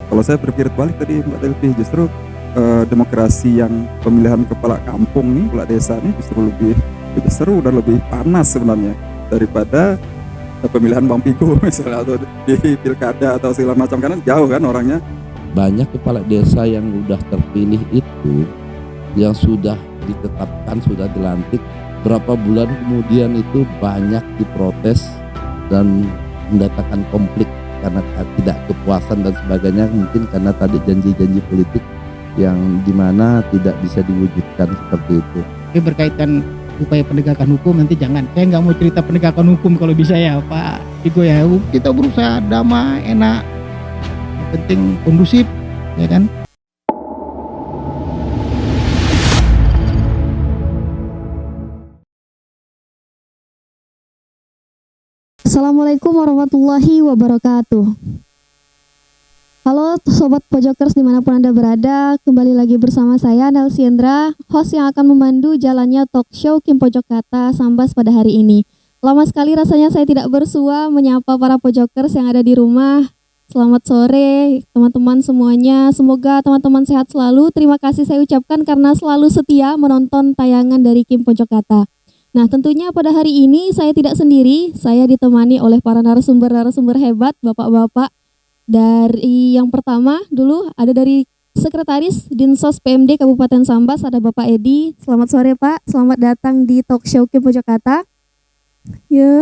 Kalau saya berpikir balik tadi Mbak Telvi, justru demokrasi yang pemilihan kepala kampung nih, kepala desa nih justru lebih seru dan lebih panas sebenarnya daripada pemilihan Bang Pigo misalnya, atau di pilkada atau segala macam, karena jauh kan orangnya. Banyak kepala desa yang sudah terpilih itu, yang sudah ditetapkan, sudah dilantik, berapa bulan kemudian itu banyak diprotes dan mendatangkan konflik karena tidak kepuasan dan sebagainya, mungkin karena tadi janji-janji politik yang dimana tidak bisa diwujudkan seperti itu. Tapi berkaitan upaya penegakan hukum nanti jangan. Saya nggak mau cerita penegakan hukum kalau bisa ya Pak Pigo ya. Kita berusaha damai, enak, yang penting kondusif, ya kan. Assalamualaikum warahmatullahi wabarakatuh. Halo Sobat Pojokers dimanapun Anda berada, kembali lagi bersama saya Nelsiendra, host yang akan memandu jalannya talk show Kim Pojok Kata Sambas pada hari ini. Lama sekali rasanya saya tidak bersua menyapa para Pojokers yang ada di rumah. Selamat sore teman-teman semuanya, semoga teman-teman sehat selalu. Terima kasih saya ucapkan karena selalu setia menonton tayangan dari Kim Pojok Kata. Nah, tentunya pada hari ini saya tidak sendiri, saya ditemani oleh para narasumber-narasumber hebat, bapak-bapak. Dari yang pertama dulu ada dari Sekretaris Dinsos PMD Kabupaten Sambas, ada Bapak Edi. Selamat sore Pak, selamat datang di talk show Kim Pojok Kata. Ya.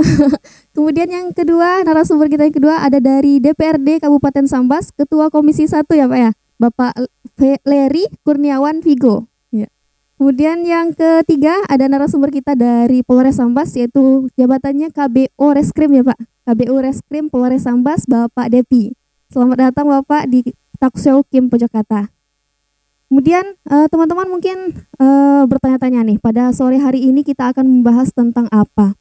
Kemudian yang kedua, narasumber kita yang kedua ada dari DPRD Kabupaten Sambas, Ketua Komisi 1 ya Pak ya, Bapak Leri Kurniawan Vigo. Kemudian yang ketiga ada narasumber kita dari Polres Sambas, yaitu jabatannya KBO Reskrim ya Pak. KBO Reskrim Polres Sambas, Bapak Depi. Selamat datang Bapak di talk show Kim Pojok Kata. Kemudian teman-teman mungkin bertanya-tanya nih, pada sore hari ini kita akan membahas tentang apa?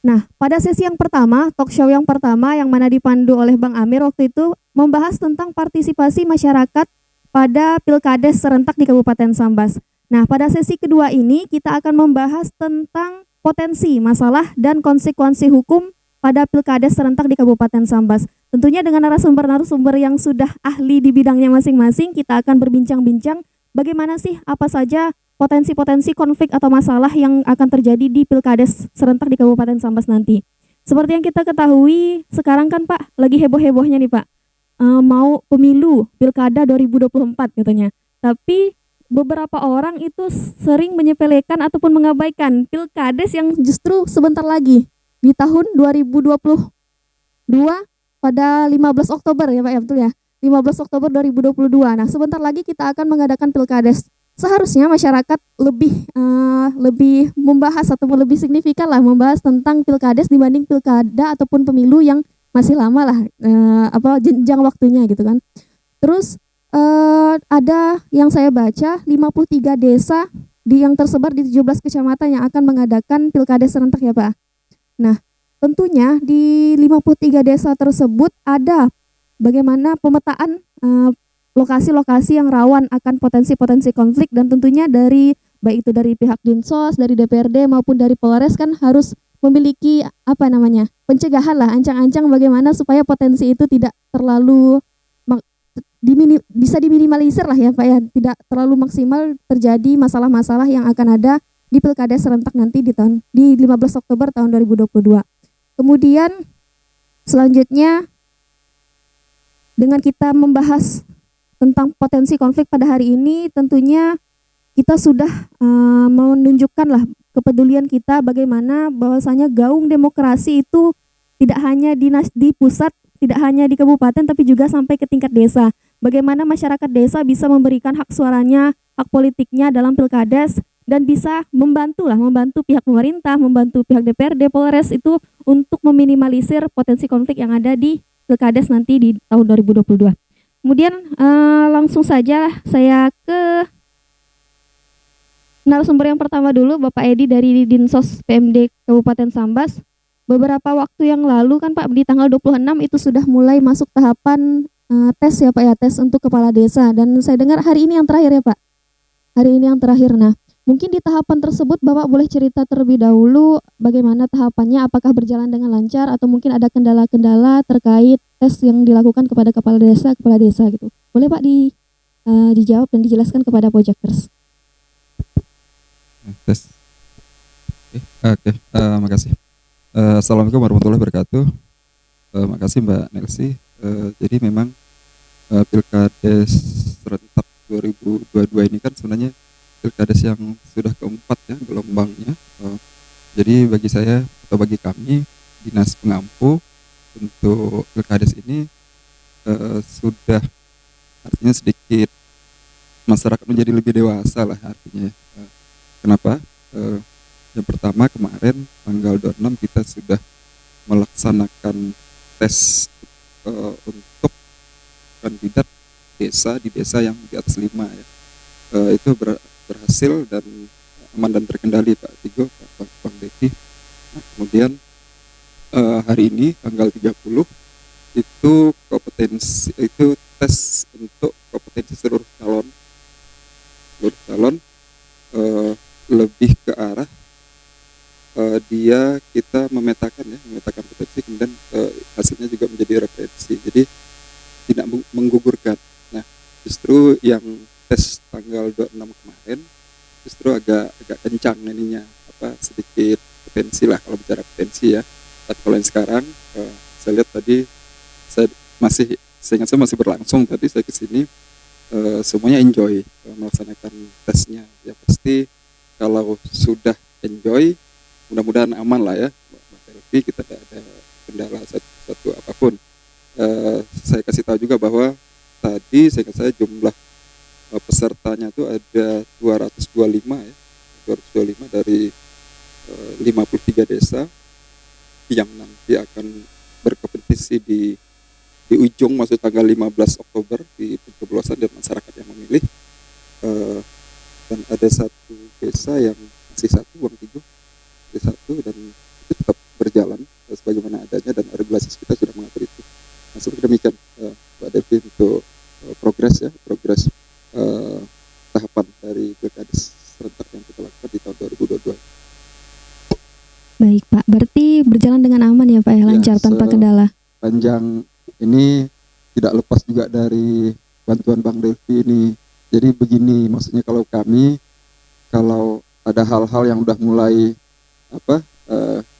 Nah, pada sesi yang pertama, talk show yang pertama yang mana dipandu oleh Bang Amir waktu itu membahas tentang partisipasi masyarakat pada Pilkades serentak di Kabupaten Sambas. Nah, pada sesi kedua ini kita akan membahas tentang potensi, masalah, dan konsekuensi hukum pada Pilkades serentak di Kabupaten Sambas. Tentunya dengan narasumber-narasumber yang sudah ahli di bidangnya masing-masing, kita akan berbincang-bincang bagaimana sih, apa saja potensi-potensi konflik atau masalah yang akan terjadi di Pilkades serentak di Kabupaten Sambas nanti. Seperti yang kita ketahui, sekarang kan Pak, lagi heboh-hebohnya nih Pak, mau pemilu Pilkada 2024 katanya. Tapi beberapa orang itu sering menyepelekan ataupun mengabaikan Pilkades yang justru sebentar lagi di tahun 2022 pada 15 Oktober ya Pak ya, betul ya, 15 Oktober 2022. Nah, sebentar lagi kita akan mengadakan Pilkades. Seharusnya masyarakat lebih membahas ataupun lebih signifikan lah membahas tentang Pilkades dibanding pilkada ataupun pemilu yang masih lama lah jenjang waktunya gitu kan. Terus ada yang saya baca 53 desa yang tersebar di 17 kecamatan yang akan mengadakan Pilkades serentak ya Pak. Nah, tentunya di 53 desa tersebut ada bagaimana pemetaan lokasi-lokasi yang rawan akan potensi-potensi konflik, dan tentunya dari baik itu dari pihak Dinsos, dari DPRD maupun dari Polres kan harus memiliki pencegahan lah, ancang-ancang bagaimana supaya potensi itu tidak terlalu bisa diminimalisir lah ya Pak ya, tidak terlalu maksimal terjadi masalah-masalah yang akan ada di Pilkada serentak nanti di 15 Oktober tahun 2022. Kemudian selanjutnya dengan kita membahas tentang potensi konflik pada hari ini, tentunya kita sudah menunjukkan lah kepedulian kita bagaimana bahwasanya gaung demokrasi itu tidak hanya di pusat, tidak hanya di kabupaten, tapi juga sampai ke tingkat desa. Bagaimana masyarakat desa bisa memberikan hak suaranya, hak politiknya dalam Pilkades, dan bisa membantu pihak pemerintah, membantu pihak DPRD, Polres itu untuk meminimalisir potensi konflik yang ada di Pilkades nanti di tahun 2022. Kemudian langsung saja saya ke narasumber yang pertama dulu, Bapak Edi dari Dinsos PMD Kabupaten Sambas. Beberapa waktu yang lalu kan Pak, di tanggal 26 itu sudah mulai masuk tahapan tes ya Pak ya, tes untuk kepala desa, dan saya dengar hari ini yang terakhir ya Pak. Hari ini yang terakhir. Nah, mungkin di tahapan tersebut Bapak boleh cerita terlebih dahulu bagaimana tahapannya, apakah berjalan dengan lancar atau mungkin ada kendala-kendala terkait tes yang dilakukan kepada kepala desa gitu. Boleh Pak dijawab dan dijelaskan kepada Pojakers. Tes. Oke, makasih. Assalamualaikum warahmatullahi wabarakatuh. Makasih Mbak Nelsi. Jadi memang Pilkades serentak 2022 ini kan sebenarnya Pilkades yang sudah keempat ya gelombangnya. Jadi bagi saya atau bagi kami Dinas Pengampu untuk Pilkades ini sudah artinya sedikit masyarakat menjadi lebih dewasa lah artinya. Kenapa? Yang pertama kemarin tanggal 26 kita sudah melaksanakan tes untuk kandidat desa di desa yang di atas 5 ya. Itu berhasil dan aman dan terkendali Pak Tigo, Bang Devi. Nah, kemudian hari ini tanggal 30 itu kompetensi itu tes untuk kompetensi seluruh calon lebih ke arah kita memetakan potensi, kemudian hasilnya juga menjadi referensi, jadi tidak menggugurkan. Nah, justru yang tes tanggal 26 kemarin justru agak kencang ininya, sedikit potensi lah kalau bicara potensi ya. Tapi kalau yang sekarang saya lihat tadi saya ingat saya masih berlangsung tadi saya kesini, semuanya enjoy melaksanakan tesnya. Ya pasti kalau sudah enjoy mudah-mudahan aman lah ya Mbak Elvi, kita tidak ada kendala satu apapun. Saya kasih tahu juga bahwa tadi saya jumlah pesertanya itu ada 225 ya, 225 dari 53 desa yang nanti akan berkompetisi di ujung masuk tanggal 15 Oktober di pencoblosan dan masyarakat yang memilih. Dan ada satu desa yang masih satu, Wang Tigo satu, dan itu tetap berjalan sebagaimana adanya dan regulasi kita sudah mengatur itu. Nah, seperti demikian Mbak Devi untuk progres tahapan dari Pilkades serentak yang kita lakukan di tahun 2022. Baik Pak, berarti berjalan dengan aman ya Pak ya, lancar tanpa kendala. Panjang ini tidak lepas juga dari bantuan Bang Devi ini. Jadi begini, maksudnya kalau ada hal-hal yang udah mulai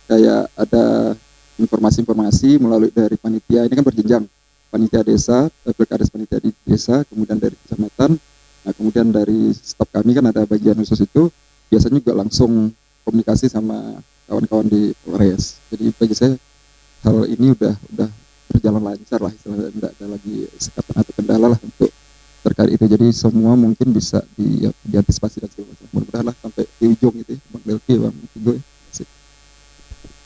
kayak ada informasi melalui dari panitia, ini kan berjenjang, panitia desa, Pilkades panitia di desa, kemudian dari kecamatan, nah kemudian dari staf kami kan ada bagian khusus itu, biasanya juga langsung komunikasi sama kawan-kawan di Polres. Jadi bagi saya hal ini udah berjalan lancar lah, istilahnya tidak ada lagi sekatan atau kendala lah untuk terkait itu. Jadi semua mungkin bisa diantisipasi dan segala macam. Mudah-mudahan lah sampai di ujung itu, Bang Delki, Bang Tigo ya.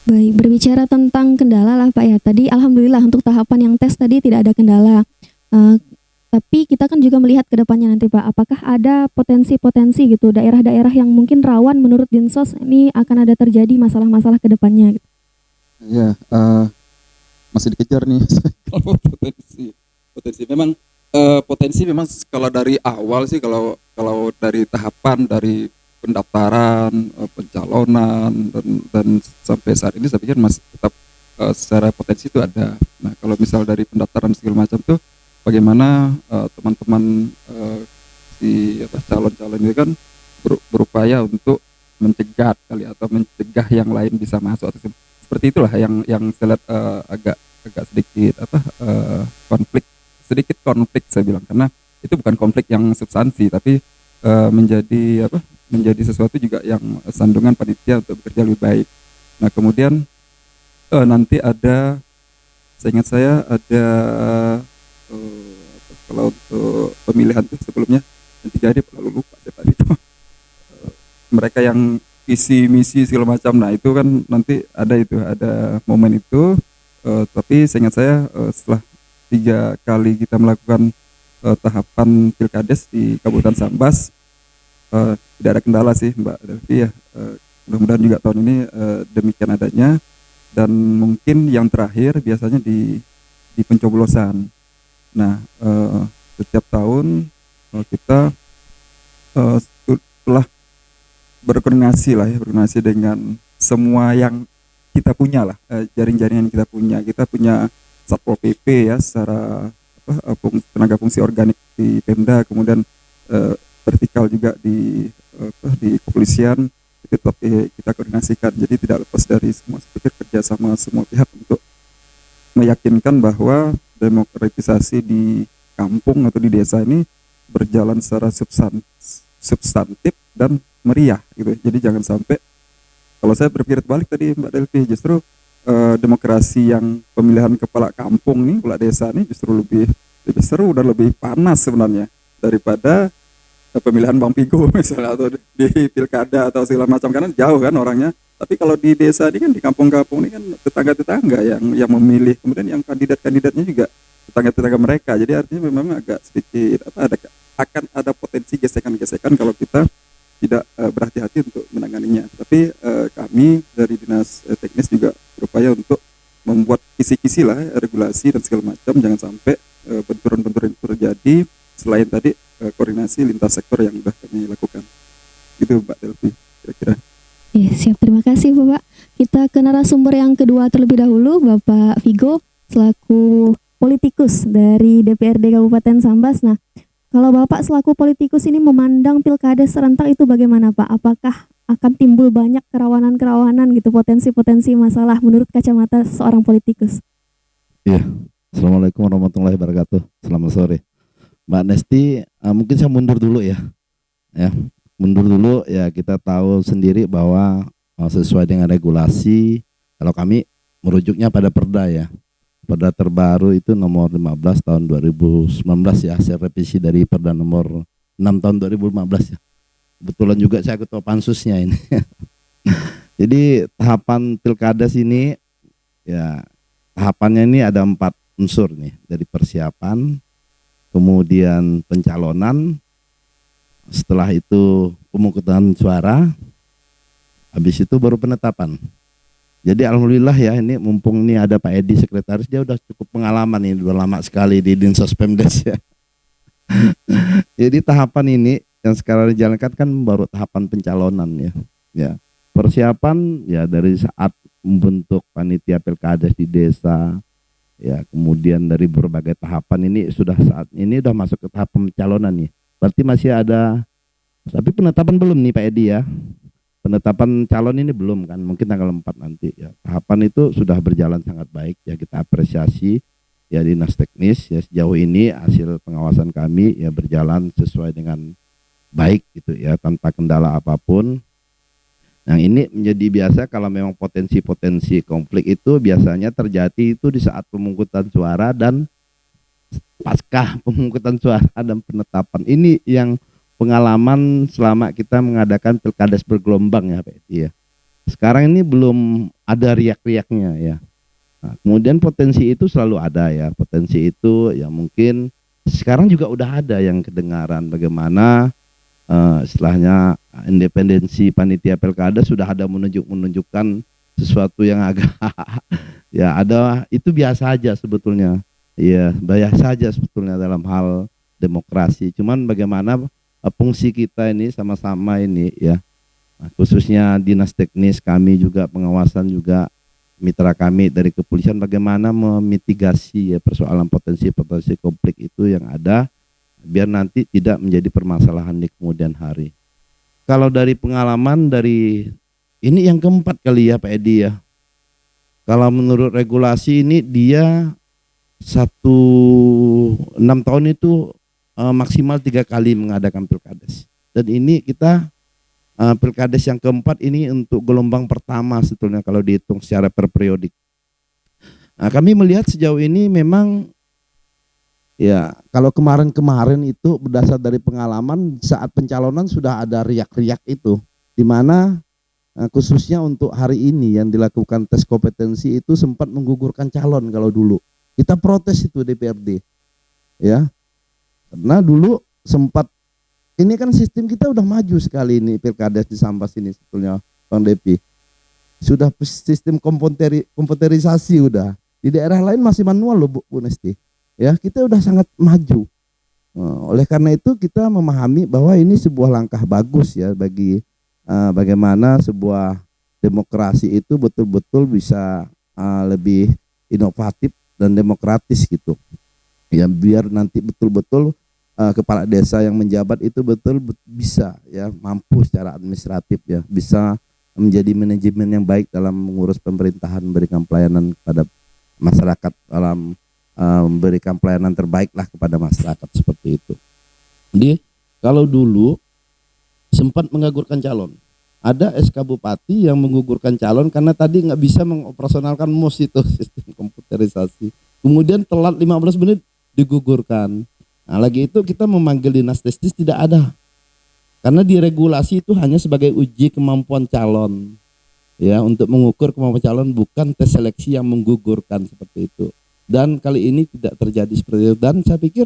Baik, berbicara tentang kendala lah Pak ya. Tadi alhamdulillah untuk tahapan yang tes tadi tidak ada kendala. Tapi kita kan juga melihat ke depannya nanti Pak, apakah ada potensi-potensi gitu, daerah-daerah yang mungkin rawan menurut Dinsos ini akan ada terjadi masalah-masalah ke depannya gitu. Ya, masih dikejar nih kalau potensi memang potensi memang kalau dari awal sih, kalau dari tahapan dari pendaftaran, pencalonan dan sampai saat ini saya pikir masih tetap secara potensi itu ada. Nah, kalau misal dari pendaftaran segala macam tuh bagaimana teman-teman calon-calon ini kan berupaya untuk mencegah yang lain bisa masuk, atau seperti itulah yang saya lihat agak sedikit konflik saya bilang, karena itu bukan konflik yang substansi tapi menjadi sesuatu juga yang sandungan panitia untuk bekerja lebih baik. Nah, kemudian nanti ada, seingat saya ada kalau untuk pemilihan itu sebelumnya yang 3 hari lalu lupa saya tadi itu mereka yang visi misi segala macam. Nah, itu kan nanti ada momen itu, tapi seingat saya setelah 3 kali kita melakukan tahapan Pilkades di Kabupaten Sambas, tidak ada kendala sih Mbak Delvi ya. Mudah-mudahan juga tahun ini demikian adanya. Dan mungkin yang terakhir biasanya di pencoblosan. Nah, setiap tahun kita telah berkoordinasi dengan semua yang kita punya lah, jaring-jaringan kita punya Satpol PP ya, secara tenaga fungsi organik di Pemda, kemudian vertikal juga di kepolisian itu tetap kita koordinasikan. Jadi tidak lepas dari semua kerja sama semua pihak untuk meyakinkan bahwa demokratisasi di kampung atau di desa ini berjalan secara substantif dan meriah gitu. Jadi jangan sampai, kalau saya berpikir balik tadi Mbak Delvi, justru demokrasi yang pemilihan kepala kampung nih, kepala desa nih justru lebih seru dan lebih panas sebenarnya daripada pemilihan Bang Pigo misalnya, atau di pilkada atau segala macam, karena jauh kan orangnya. Tapi kalau di desa ini kan, di kampung-kampung ini kan tetangga-tetangga yang memilih, kemudian yang kandidatnya juga tetangga-tetangga mereka. Jadi artinya memang agak sedikit akan ada potensi gesekan-gesekan kalau kita tidak berhati-hati untuk menanganinya. Tapi kami dari dinas teknis juga berupaya untuk membuat kisi-kisi lah regulasi dan segala macam, jangan sampai benturan-benturan itu terjadi. Selain tadi koordinasi lintas sektor yang sudah kami lakukan. Itu Mbak Delvi kira-kira. Iya, siap. Terima kasih Bapak. Kita ke narasumber yang kedua terlebih dahulu, Bapak Vigo selaku politikus dari DPRD Kabupaten Sambas. Nah, kalau Bapak selaku politikus ini memandang pilkada serentak itu bagaimana Pak? Apakah akan timbul banyak kerawanan-kerawanan gitu, potensi-potensi masalah menurut kacamata seorang politikus? Iya, Assalamualaikum warahmatullahi wabarakatuh. Selamat sore, Mbak Nesti. Mungkin saya mundur dulu ya. Mundur dulu ya. Kita tahu sendiri bahwa sesuai dengan regulasi, kalau kami merujuknya pada Perda ya. Perda terbaru itu nomor 15 tahun 2019 ya, hasil revisi dari Perda nomor 6 tahun 2015 ya. Kebetulan juga saya ketua pansusnya ini. Jadi tahapan pilkada sini ya, tahapannya ini ada 4 unsur nih, dari persiapan, kemudian pencalonan, setelah itu pemungutan suara, habis itu baru penetapan. Jadi alhamdulillah ya, ini mumpung ini ada Pak Edi sekretaris, dia udah cukup pengalaman ini, udah lama sekali di Dinsos Pemdes ya. Jadi tahapan ini yang sekarang dijalankan kan baru tahapan pencalonan ya. Ya, persiapan ya dari saat membentuk panitia pilkades di desa ya, kemudian dari berbagai tahapan ini saat ini udah masuk ke tahap pencalonan nih. Berarti masih ada, tapi penetapan belum nih Pak Edi ya. Penetapan calon ini belum kan, mungkin tanggal 4 nanti ya. Tahapan itu sudah berjalan sangat baik ya, kita apresiasi ya dinas teknis ya, sejauh ini hasil pengawasan kami ya berjalan sesuai dengan baik gitu ya, tanpa kendala apapun. Yang ini menjadi biasa kalau memang potensi-potensi konflik itu biasanya terjadi itu di saat pemungutan suara dan pasca pemungutan suara dan penetapan. Ini yang pengalaman selama kita mengadakan pilkades bergelombang ya Pak Edi ya. Sekarang ini belum ada riak-riaknya ya. Nah, kemudian potensi itu selalu ada ya. Potensi itu ya mungkin sekarang juga udah ada yang kedengaran bagaimana istilahnya independensi panitia pilkada sudah ada menunjukkan sesuatu yang agak ya ada, itu biasa aja sebetulnya. Ya, biasa saja sebetulnya dalam hal demokrasi. Cuman bagaimana fungsi kita ini sama-sama ini ya, khususnya dinas teknis kami juga, pengawasan juga, mitra kami dari kepolisian, bagaimana memitigasi ya persoalan potensi-potensi konflik itu yang ada, biar nanti tidak menjadi permasalahan di kemudian hari. Kalau dari pengalaman dari ini yang keempat kali ya Pak Edi ya. Kalau menurut regulasi ini dia 6 tahun itu maksimal 3 kali mengadakan pilkades. Dan ini kita pilkades yang keempat ini untuk gelombang pertama sebetulnya kalau dihitung secara per periodik. Nah, kami melihat sejauh ini memang ya, kalau kemarin-kemarin itu berdasar dari pengalaman saat pencalonan sudah ada riak-riak itu, di mana khususnya untuk hari ini yang dilakukan tes kompetensi itu sempat menggugurkan calon. Kalau dulu kita protes itu DPRD ya, karena dulu sempat, ini kan sistem kita udah maju sekali ini pilkades di Sambas ini sebetulnya Bang Depi, sudah sistem komputerisasi udah. Di daerah lain masih manual loh Bu Nesti ya, kita udah sangat maju. Oleh karena itu kita memahami bahwa ini sebuah langkah bagus ya bagi bagaimana sebuah demokrasi itu betul-betul bisa lebih inovatif dan demokratis gitu. Ya biar nanti betul-betul kepala desa yang menjabat itu bisa ya mampu secara administratif ya, bisa menjadi manajemen yang baik dalam mengurus pemerintahan, memberikan pelayanan kepada masyarakat, dalam memberikan pelayanan terbaik lah kepada masyarakat seperti itu. Jadi kalau dulu sempat menggugurkan calon, ada SK Bupati yang menggugurkan calon karena tadi nggak bisa mengoperasionalkan MOS itu, sistem komputerisasi. Kemudian telat 15 menit digugurkan. Nah lagi itu kita memanggil dinas testis tidak ada. Karena di regulasi itu hanya sebagai uji kemampuan calon. Ya, untuk mengukur kemampuan calon, bukan tes seleksi yang menggugurkan seperti itu. Dan kali ini tidak terjadi seperti itu. Dan saya pikir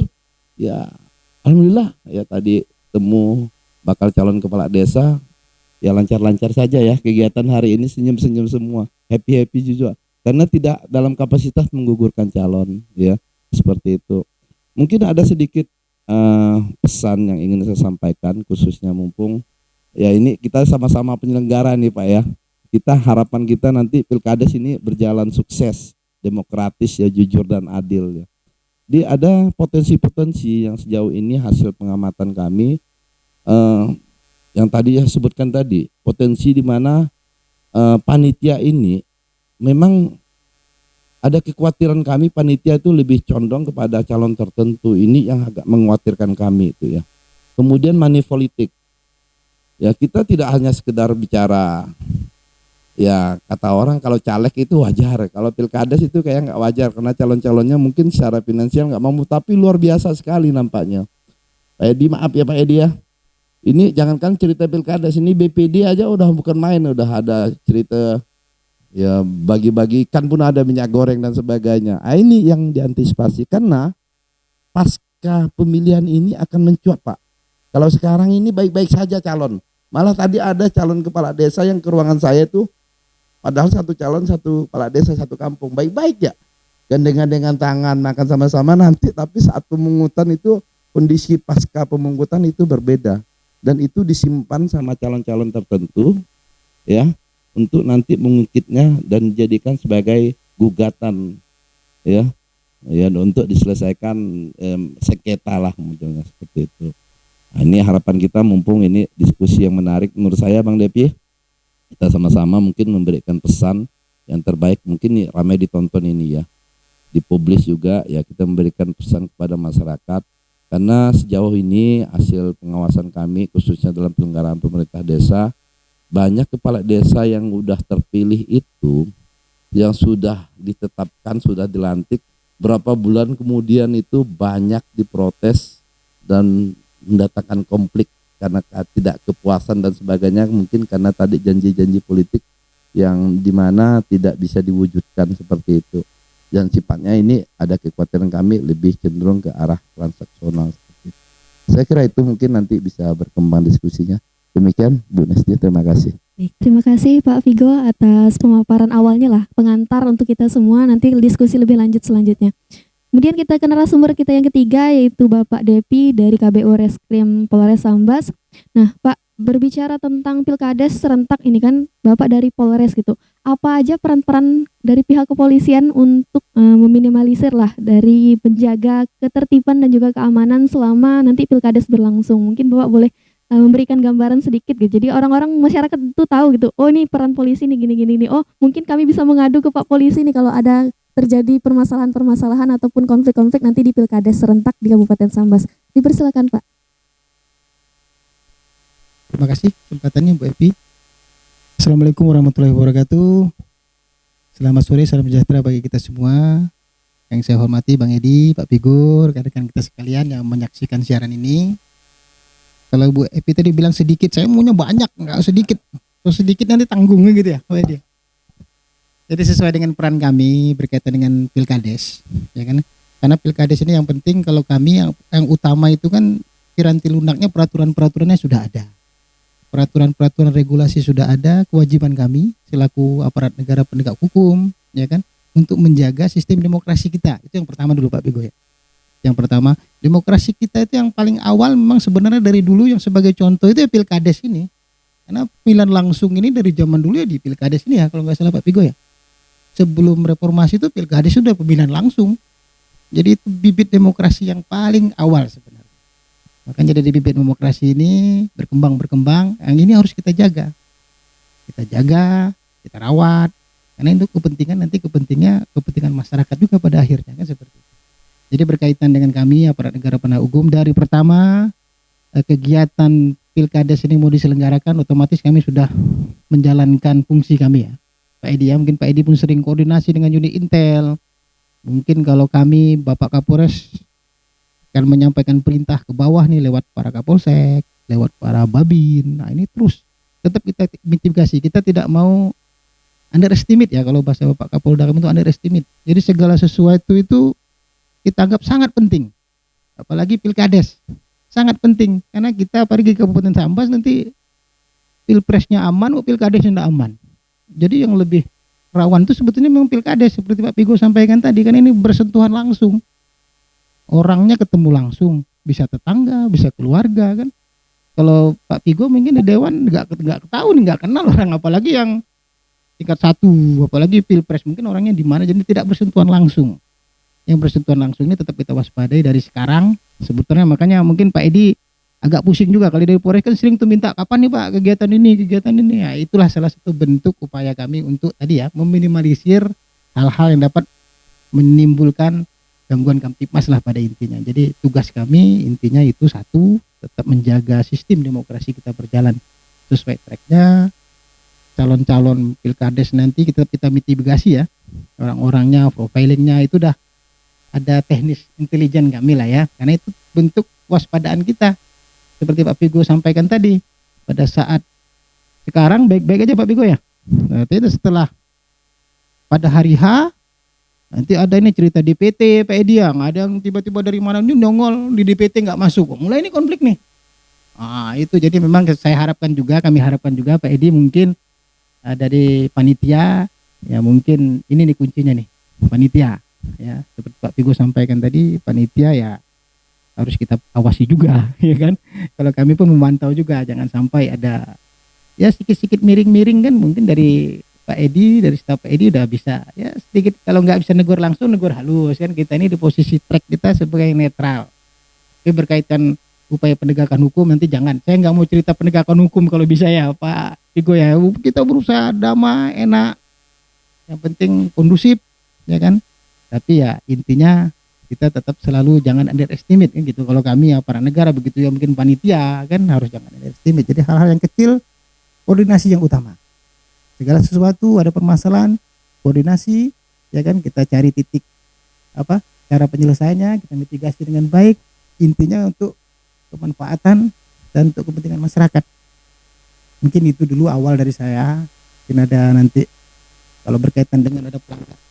ya alhamdulillah ya tadi temu bakal calon kepala desa ya lancar-lancar saja ya, kegiatan hari ini senyum-senyum semua, happy-happy juga. Karena tidak dalam kapasitas menggugurkan calon ya, seperti itu. Mungkin ada sedikit pesan yang ingin saya sampaikan, khususnya mumpung ya ini kita sama-sama penyelenggara nih Pak ya. Kita harapan kita nanti Pilkades ini berjalan sukses, demokratis ya, jujur dan adil ya. Jadi ada potensi-potensi yang sejauh ini hasil pengamatan kami yang tadi ya sebutkan tadi, potensi di mana panitia ini memang ada kekhawatiran kami, panitia itu lebih condong kepada calon tertentu, ini yang agak mengkhawatirkan kami itu ya. Kemudian money politik. Ya kita tidak hanya sekedar bicara ya kata orang kalau caleg itu wajar, kalau pilkades itu kayak nggak wajar karena calon-calonnya mungkin secara finansial nggak mampu, tapi luar biasa sekali nampaknya. Pak Edi, maaf ya Pak Edi ya. Ini jangankan cerita pilkades, ini BPD aja udah bukan main, udah ada cerita ya bagi-bagi ikan pun ada, minyak goreng dan sebagainya. Nah, ini yang diantisipasi karena pasca pemilihan ini akan mencuat Pak. Kalau sekarang ini baik-baik saja calon. Malah tadi ada calon kepala desa yang ke ruangan saya itu, padahal satu calon satu kepala desa satu kampung, baik-baik ya. Gandengan tangan makan sama-sama nanti, tapi saat pemungutan itu kondisi pasca pemungutan itu berbeda. Dan itu disimpan sama calon-calon tertentu ya, untuk nanti mengungkitnya dan dijadikan sebagai gugatan ya untuk diselesaikan sengketa lah munculnya seperti itu. Nah, ini harapan kita mumpung ini diskusi yang menarik menurut saya Bang Depi, kita sama-sama mungkin memberikan pesan yang terbaik, mungkin nih ramai ditonton ini ya, dipublis juga ya, kita memberikan pesan kepada masyarakat karena sejauh ini hasil pengawasan kami khususnya dalam penyelenggaraan pemerintah desa, banyak kepala desa yang udah terpilih itu yang sudah ditetapkan, sudah dilantik berapa bulan kemudian itu banyak diprotes dan mendatangkan konflik karena tidak kepuasan dan sebagainya, mungkin karena tadi janji-janji politik yang dimana tidak bisa diwujudkan seperti itu. Dan sifatnya ini ada kekhawatiran kami lebih cenderung ke arah transaksional seperti itu. Saya kira itu mungkin nanti bisa berkembang diskusinya. Demikian Bu Nestia, terima kasih. Terima kasih Pak Vigo atas pemaparan awalnya lah, pengantar untuk kita semua nanti diskusi lebih lanjut selanjutnya. Kemudian kita ke narasumber kita yang ketiga yaitu Bapak Depi dari KBU Reskrim Polres Sambas. Nah Pak, berbicara tentang pilkades serentak ini kan Bapak dari Polres gitu. Apa aja peran-peran dari pihak kepolisian untuk meminimalisir lah dari penjaga ketertiban dan juga keamanan selama nanti pilkades berlangsung. Mungkin Bapak boleh memberikan gambaran sedikit gitu. Jadi orang-orang masyarakat itu tahu gitu. Oh ini peran polisi nih gini-gini nih. Oh mungkin kami bisa mengadu ke Pak Polisi nih kalau ada terjadi permasalahan-permasalahan ataupun konflik-konflik nanti di pilkades serentak di Kabupaten Sambas. Dipersilakan Pak. Terima kasih kesempatannya Bu Epi. Assalamualaikum warahmatullahi wabarakatuh. Selamat sore, salam sejahtera bagi kita semua. Yang saya hormati Bang Edi, Pak Figur, rekan-rekan kita sekalian yang menyaksikan siaran ini. Kalau Bu Epi tadi bilang sedikit, saya maunya banyak, nggak sedikit. Kalau sedikit nanti tanggungnya gitu ya, Pak Edi. Jadi sesuai dengan peran kami berkaitan dengan pilkades, ya kan? Karena pilkades ini yang penting kalau kami yang utama itu kan piranti lunaknya peraturan-peraturannya sudah ada. Peraturan-peraturan regulasi sudah ada, kewajiban kami selaku aparat negara penegak hukum, ya kan, untuk menjaga sistem demokrasi kita. Itu yang pertama dulu Pak Bigo ya. Yang pertama, demokrasi kita itu yang paling awal memang sebenarnya dari dulu yang sebagai contoh itu ya pilkades ini. Karena pemilihan langsung ini dari zaman dulu ya di pilkades ini ya kalau nggak salah Pak Bigo ya. sebelum reformasi itu pilkada sudah pemilihan langsung. Jadi itu bibit demokrasi yang paling awal sebenarnya. Makanya dari bibit demokrasi ini berkembang, yang ini harus kita jaga. Kita jaga, kita rawat. Karena itu kepentingan masyarakat juga pada akhirnya kan seperti itu. Jadi berkaitan dengan kami aparat negara penegak hukum, dari pertama kegiatan pilkada ini mau diselenggarakan, otomatis kami sudah menjalankan fungsi kami ya. Pak Edi ya, mungkin Pak Edi pun sering koordinasi dengan unit Intel. Mungkin kalau kami Bapak Kapolres akan menyampaikan perintah ke bawah nih lewat para Kapolsek, lewat para Babin. Nah ini terus tetap kita mitigasi. Kita tidak mau underestimate ya, kalau bahasa Bapak Kapolda itu underestimate. Jadi segala sesuatu itu kita anggap sangat penting. Apalagi pilkades. Sangat penting karena kita pergi ke Kabupaten Sambas nanti pilpresnya aman, pilkadesnya tidak aman. Jadi yang lebih rawan itu sebetulnya memang pilkades seperti Pak Pigo sampaikan tadi, kan ini bersentuhan langsung. Orangnya ketemu langsung, bisa tetangga, bisa keluarga kan. Kalau Pak Pigo mungkin di dewan nggak tahu nih, nggak kenal orang, apalagi yang tingkat 1, apalagi pilpres mungkin orangnya di mana, jadi tidak bersentuhan langsung. Yang bersentuhan langsung ini tetap kita waspadai dari sekarang. Sebetulnya makanya mungkin Pak Edi agak pusing juga kali dari Polres kan sering tuh minta kapan nih Pak kegiatan ini. Ya itulah salah satu bentuk upaya kami untuk tadi ya meminimalisir hal-hal yang dapat menimbulkan gangguan Kamtipmas lah pada intinya. Jadi tugas kami intinya itu satu, tetap menjaga sistem demokrasi kita berjalan sesuai tracknya. Calon-calon pilkades nanti kita mitigasi ya, orang-orangnya, profilingnya itu dah ada teknis intelijen kami lah ya, karena itu bentuk waspadaan kita. Seperti Pak Pigo sampaikan tadi, pada saat sekarang baik-baik aja Pak Pigo ya. Nanti setelah pada hari H nanti ada ini cerita DPT Pak Edi, yang ada yang tiba-tiba dari mana ini nongol di DPT nggak masuk. Mulai ini konflik nih. Itu jadi memang kami harapkan juga Pak Edi mungkin dari panitia ya, mungkin ini nih kuncinya nih, panitia ya, seperti Pak Pigo sampaikan tadi, panitia ya harus kita awasi juga ya kan. Kalau kami pun memantau juga, jangan sampai ada ya sedikit miring-miring kan, mungkin dari Pak Edi, dari staf Pak Edi udah bisa ya sedikit, kalau nggak bisa negur langsung, negur halus kan. Kita ini di posisi track kita sebagai netral. Tapi berkaitan upaya penegakan hukum nanti jangan, saya nggak mau cerita penegakan hukum kalau bisa ya Pak Pigo ya. Kita berusaha damai, enak, yang penting kondusif ya kan. Tapi ya intinya kita tetap selalu jangan underestimate kan gitu. Kalau kami ya para negara begitu ya, mungkin panitia kan harus jangan underestimate. Jadi hal-hal yang kecil koordinasi yang utama. Segala sesuatu ada permasalahan, koordinasi ya kan, kita cari titik cara penyelesaiannya, kita mitigasi dengan baik. Intinya untuk kemanfaatan dan untuk kepentingan masyarakat. Mungkin itu dulu awal dari saya. Mungkin ada nanti kalau berkaitan dengan ada pelanggaran